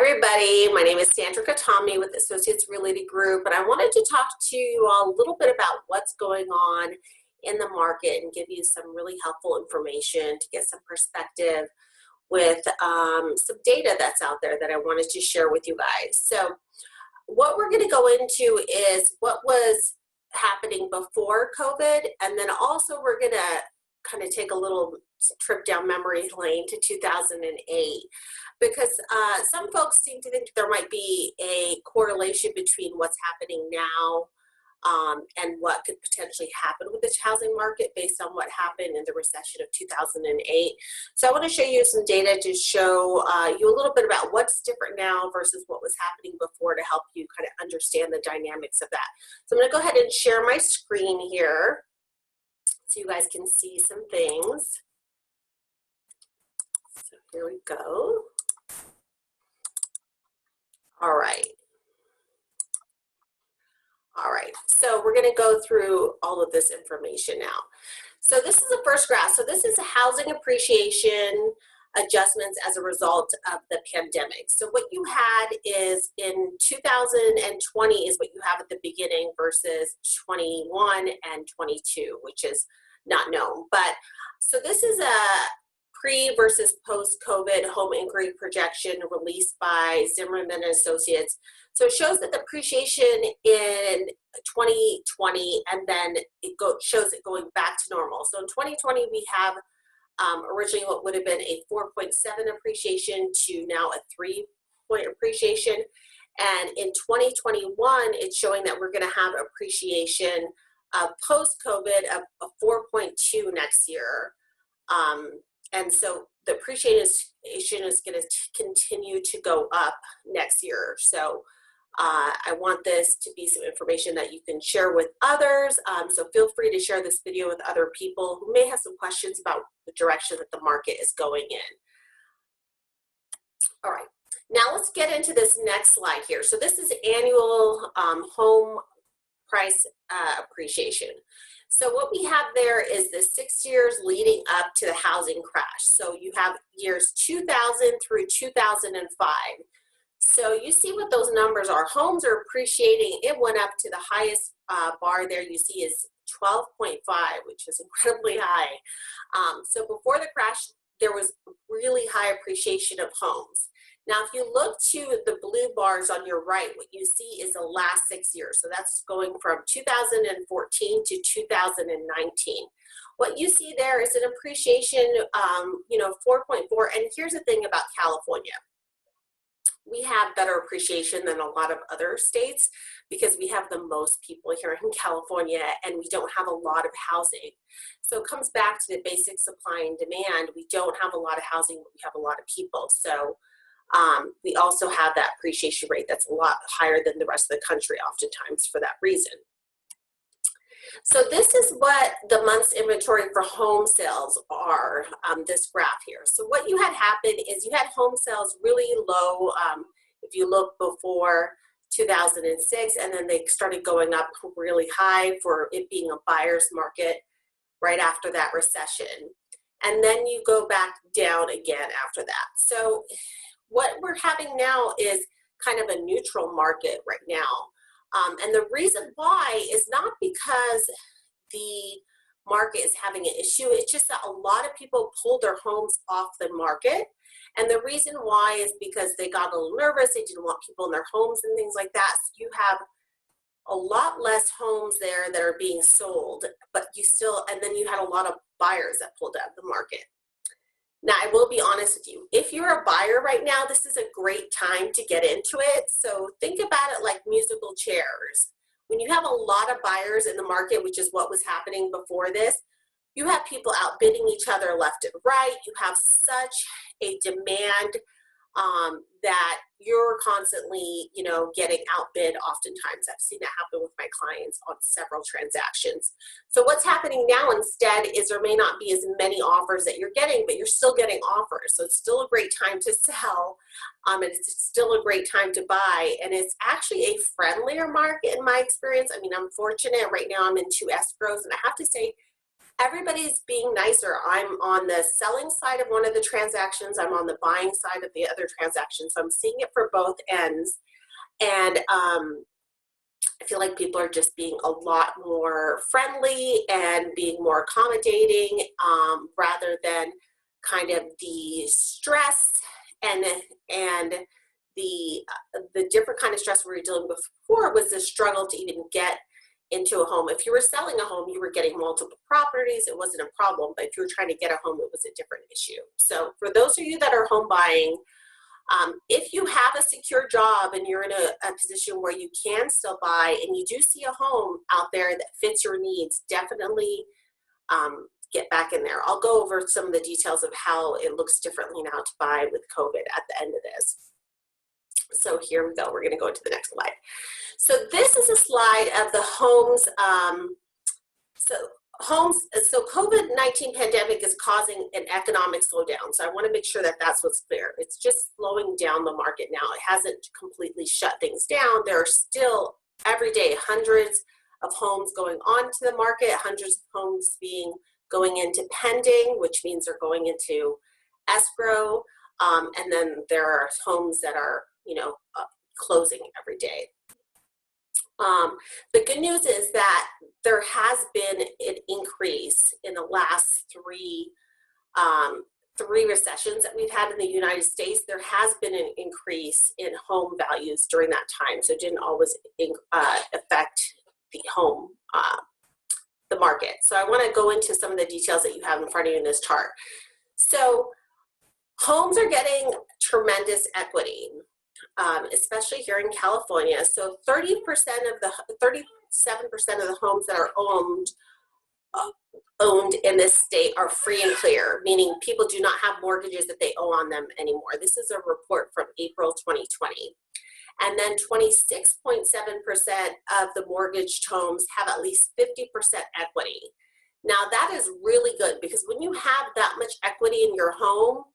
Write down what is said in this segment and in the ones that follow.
everybody. My name is Sandra Katami with Associates Realty Group, and I wanted to talk to you all a little bit about what's going on in the market and give you some really helpful information to get some perspective with some data that's out there that I wanted to share with you guys. So what we're going to go into is what was happening before COVID, and then also we're going to kind of take a little trip down memory lane to 2008, because some folks seem to think there might be a correlation between what's happening now and what could potentially happen with the housing market based on what happened in the recession of 2008. So I want to show you some data to show you a little bit about what's different now versus what was happening before to help you kind of understand the dynamics of that. So I'm going to go ahead and share my screen here so you guys can see some things. So here we go. All right. All right, so we're going to go through all of this information now. So this is the first graph. So this is housing appreciation adjustments as a result of the pandemic. So what you had is in 2020 is what you have at the beginning versus 21 and 22, which is not known. But so this is a pre versus post-COVID home inquiry projection released by Zimmerman and Associates. So it shows that the appreciation in 2020, and then shows it going back to normal. So in 2020, we have originally what would have been a 4.7 appreciation to now a 3-point appreciation. And in 2021, it's showing that we're going to have appreciation post-COVID of a 4.2 next year. And so the appreciation is going to continue to go up next year. So I want this to be some information that you can share with others. So feel free to share this video with other people who may have some questions about the direction that the market is going in. All right, now let's get into this next slide here. So this is annual home price appreciation. So what we have there is the 6 years leading up to the housing crash. So you have years 2000 through 2005. So you see what those numbers are. Homes are appreciating. It went up to the highest bar there you see is 12.5, which is incredibly high. So before the crash, there was really high appreciation of homes. Now, if you look to the blue bars on your right, what you see is the last 6 years. So that's going from 2014 to 2019. What you see there is an appreciation, 4.4. And here's the thing about California. We have better appreciation than a lot of other states because we have the most people here in California and we don't have a lot of housing. So it comes back to the basic supply and demand. We don't have a lot of housing, but we have a lot of people. So we also have that appreciation rate that's a lot higher than the rest of the country oftentimes for that reason. So this is what the month's inventory for home sales are, this graph here. So what you had happen is you had home sales really low if you look before 2006, and then they started going up really high for it being a buyer's market right after that recession. And then you go back down again after that. So what we're having now is kind of a neutral market right now. And the reason why is not because the market is having an issue, it's just that a lot of people pulled their homes off the market. And the reason why is because they got a little nervous, they didn't want people in their homes and things like that. So you have a lot less homes there that are being sold, but and then you had a lot of buyers that pulled out of the market. Now, I will be honest with you. If you're a buyer right now, this is a great time to get into it. So think about it like musical chairs. When you have a lot of buyers in the market, which is what was happening before this, you have people outbidding each other left and right. You have such a demand that you're constantly, getting outbid oftentimes. I've seen that happen with my clients on several transactions. So what's happening now instead is there may not be as many offers that you're getting, but you're still getting offers. So it's still a great time to sell, and it's still a great time to buy. And it's actually a friendlier market in my experience. I mean, I'm fortunate right now I'm in 2 escrows, and I have to say everybody's being nicer. I'm on the selling side of one of the transactions. I'm on the buying side of the other transaction. So I'm seeing it for both ends. And I feel like people are just being a lot more friendly and being more accommodating, rather than kind of the stress and the different kind of stress we were dealing with before was the struggle to even get into a home. If you were selling a home, you were getting multiple properties. It wasn't a problem, but if you were trying to get a home, it was a different issue. So for those of you that are home buying, if you have a secure job and you're in a position where you can still buy and you do see a home out there that fits your needs, definitely get back in there. I'll go over some of the details of how it looks differently now to buy with COVID at the end of this. So here we go. We're going to go into the next slide. So this is a slide of the homes. So COVID-19 pandemic is causing an economic slowdown. So I want to make sure that that's what's clear. It's just slowing down the market now. It hasn't completely shut things down. There are still every day hundreds of homes going onto the market, hundreds of homes going into pending, which means they're going into escrow. And then there are homes that are, closing every day. The good news is that there has been an increase in the last three recessions that we've had in the United States. There has been an increase in home values during that time, so it didn't always affect the market. So I want to go into some of the details that you have in front of you in this chart. So homes are getting tremendous equity. Especially here in California. So 37% of the homes that are owned in this state are free and clear, meaning people do not have mortgages that they owe on them anymore. This is a report from April 2020. And then 26.7% of the mortgaged homes have at least 50% equity. Now that is really good because when you have that much equity in your home,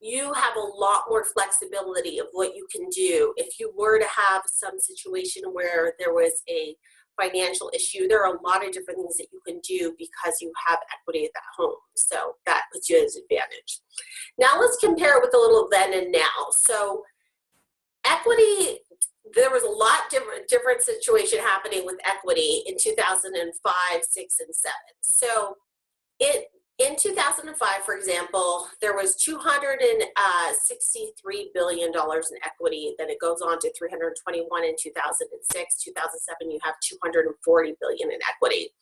you have a lot more flexibility of what you can do. If you were to have some situation where there was a financial issue, there are a lot of different things that you can do because you have equity at that home. So that puts you at an advantage. Now let's compare it with a little then and now. So equity, there was a lot different situation happening with equity in 2005, 6, and 7. So in 2005, for example, there was $263 billion in equity. Then it goes on to 321 in 2006. 2007, you have $240 billion in equity.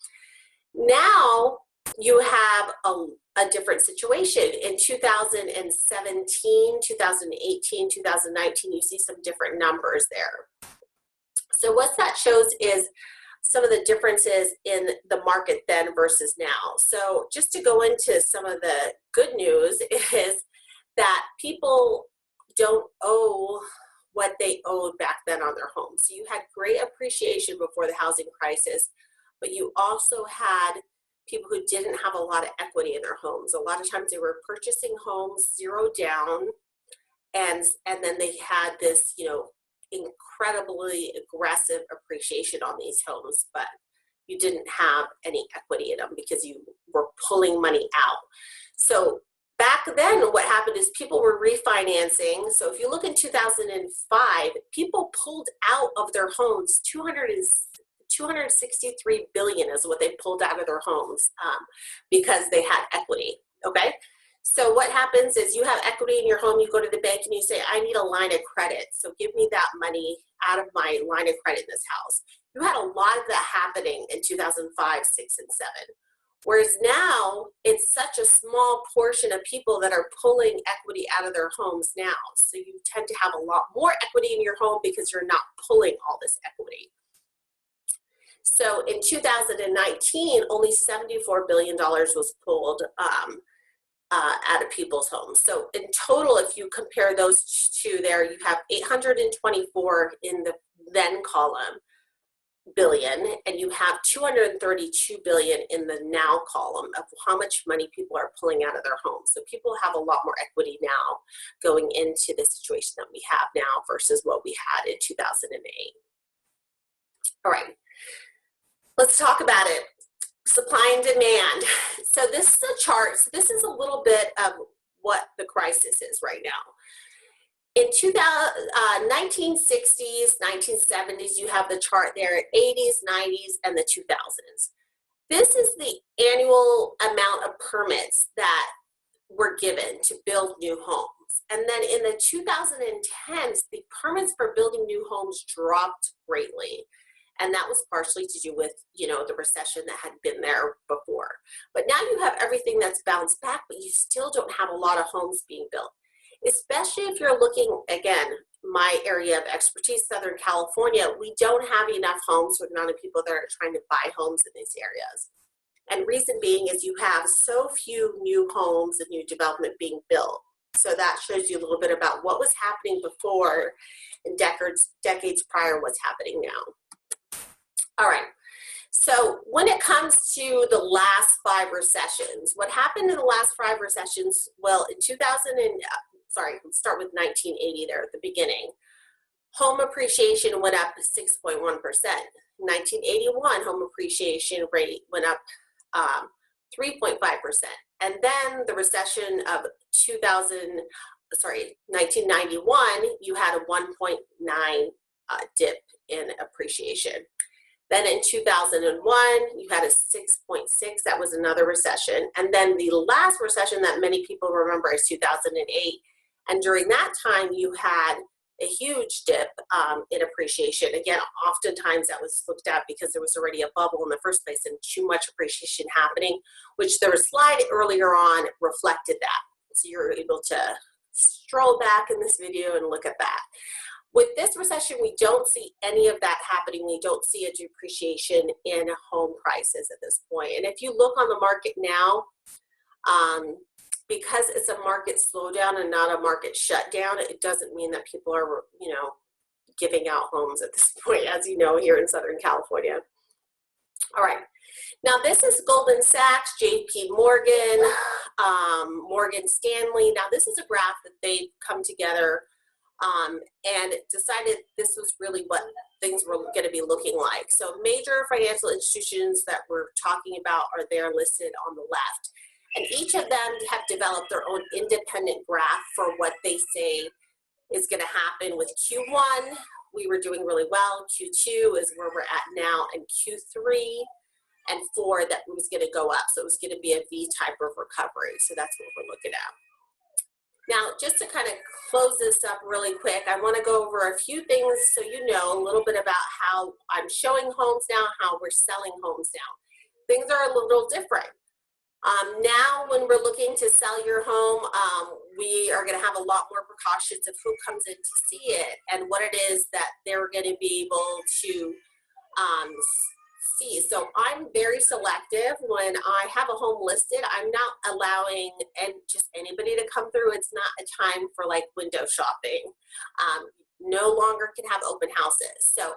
Now you have a different situation. In 2017, 2018, 2019, you see some different numbers there. So what that shows is some of the differences in the market then versus now. So just to go into some of the good news is that people don't owe what they owed back then on their homes. So you had great appreciation before the housing crisis, but you also had people who didn't have a lot of equity in their homes. A lot of times they were purchasing homes zero down, and then they had this, incredibly aggressive appreciation on these homes, but you didn't have any equity in them because you were pulling money out. So back then what happened is people were refinancing. So if you look in 2005, people pulled out of their homes, 263 billion is what they pulled out of their homes because they had equity, okay? So what happens is you have equity in your home, you go to the bank and you say, I need a line of credit. So give me that money out of my line of credit in this house. You had a lot of that happening in 2005, 6, and 7. Whereas now it's such a small portion of people that are pulling equity out of their homes now. So you tend to have a lot more equity in your home because you're not pulling all this equity. So in 2019, only $74 billion was pulled out of people's homes. So in total, if you compare those two there, you have 824 in the then column billion, and you have 232 billion in the now column of how much money people are pulling out of their homes. So people have a lot more equity now going into the situation that we have now versus what we had in 2008. All right, let's talk about it. Supply and demand. So this is a chart. So this is a little bit of what the crisis is right now. In 1960s, 1970s, you have the chart there, 80s, 90s, and the 2000s. This is the annual amount of permits that were given to build new homes. And then in the 2010s, the permits for building new homes dropped greatly. And that was partially to do with, the recession that had been there before. But now you have everything that's bounced back, but you still don't have a lot of homes being built. Especially if you're looking, again, my area of expertise, Southern California, we don't have enough homes for the amount of people that are trying to buy homes in these areas. And reason being is you have so few new homes and new development being built. So that shows you a little bit about what was happening before and decades prior what's happening now. All right. So when it comes to the last 5 recessions, what happened in the last 5 recessions? Well, in let's start with 1980 there at the beginning. Home appreciation went up 6.1%. 1981, home appreciation rate went up 3.5%. And then the recession of 1991, you had a 1.9 dip in appreciation. Then in 2001, you had a 6.6. That was another recession. And then the last recession that many people remember is 2008. And during that time, you had a huge dip in appreciation. Again, oftentimes that was looked at because there was already a bubble in the first place and too much appreciation happening, which the slide earlier on reflected that. So you're able to stroll back in this video and look at that. With this recession, we don't see any of that happening. We don't see a depreciation in home prices at this point. And if you look on the market now, because it's a market slowdown and not a market shutdown, it doesn't mean that people are, giving out homes at this point, as you know, here in Southern California. All right. Now, this is Goldman Sachs, JP Morgan, Morgan Stanley. Now, this is a graph that they've come together and decided this was really what things were going to be looking like. So major financial institutions that we're talking about are there listed on the left. And each of them have developed their own independent graph for what they say is going to happen with Q1. We were doing really well. Q2 is where we're at now, and Q3 and 4 that was going to go up. So it was going to be a V type of recovery. So that's what we're looking at. Now, just to kind of close this up really quick, I want to go over a few things so you know a little bit about how I'm showing homes now, how we're selling homes now. Things are a little different. Now, when we're looking to sell your home, we are going to have a lot more precautions of who comes in to see it and what it is that they're going to be able to see. So I'm very selective. When I have a home listed, I'm not allowing just anybody to come through. It's not a time for like window shopping. No longer can have open houses. So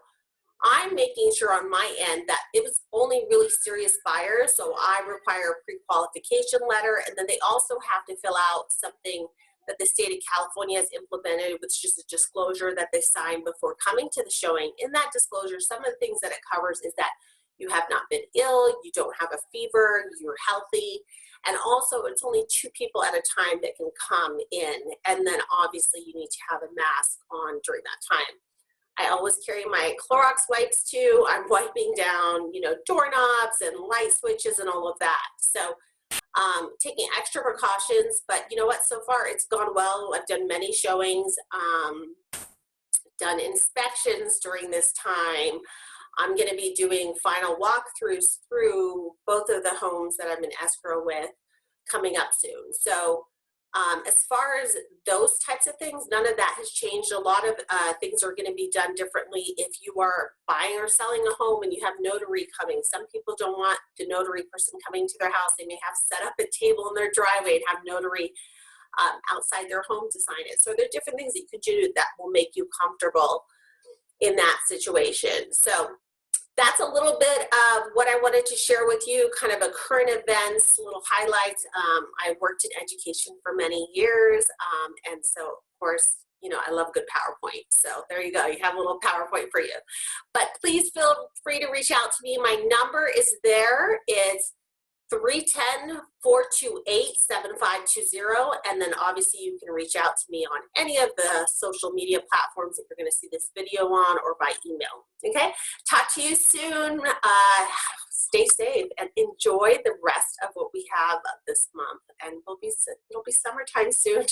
I'm making sure on my end that it was only really serious buyers. So I require a pre-qualification letter, and then they also have to fill out something that the state of California has implemented, which is a disclosure that they sign before coming to the showing. In that disclosure, some of the things that it covers is that you have not been ill, you don't have a fever, you're healthy, and also it's only 2 people at a time that can come in, and then obviously you need to have a mask on during that time. I always carry my Clorox wipes too. I'm wiping down, doorknobs and light switches and all of that. So taking extra precautions, but you know what, so far it's gone well. I've done many showings, done inspections during this time. I'm going to be doing final walkthroughs through both of the homes that I'm in escrow with coming up soon. So as far as those types of things, none of that has changed. A lot of things are going to be done differently if you are buying or selling a home and you have notary coming. Some people don't want the notary person coming to their house. They may have set up a table in their driveway and have notary outside their home to sign it. So there are different things that you could do that will make you comfortable in that situation. So that's a little bit of what I wanted to share with you, kind of a current events, little highlights. I worked in education for many years, and so of course, you know, I love good PowerPoint. So there you go. You have a little PowerPoint for you. But please feel free to reach out to me. My number is there. It's 310-428-7520. And then obviously you can reach out to me on any of the social media platforms that you're going to see this video on, or by email. Okay, talk to you soon. Stay safe and enjoy the rest of what we have this month. And it'll be summertime soon.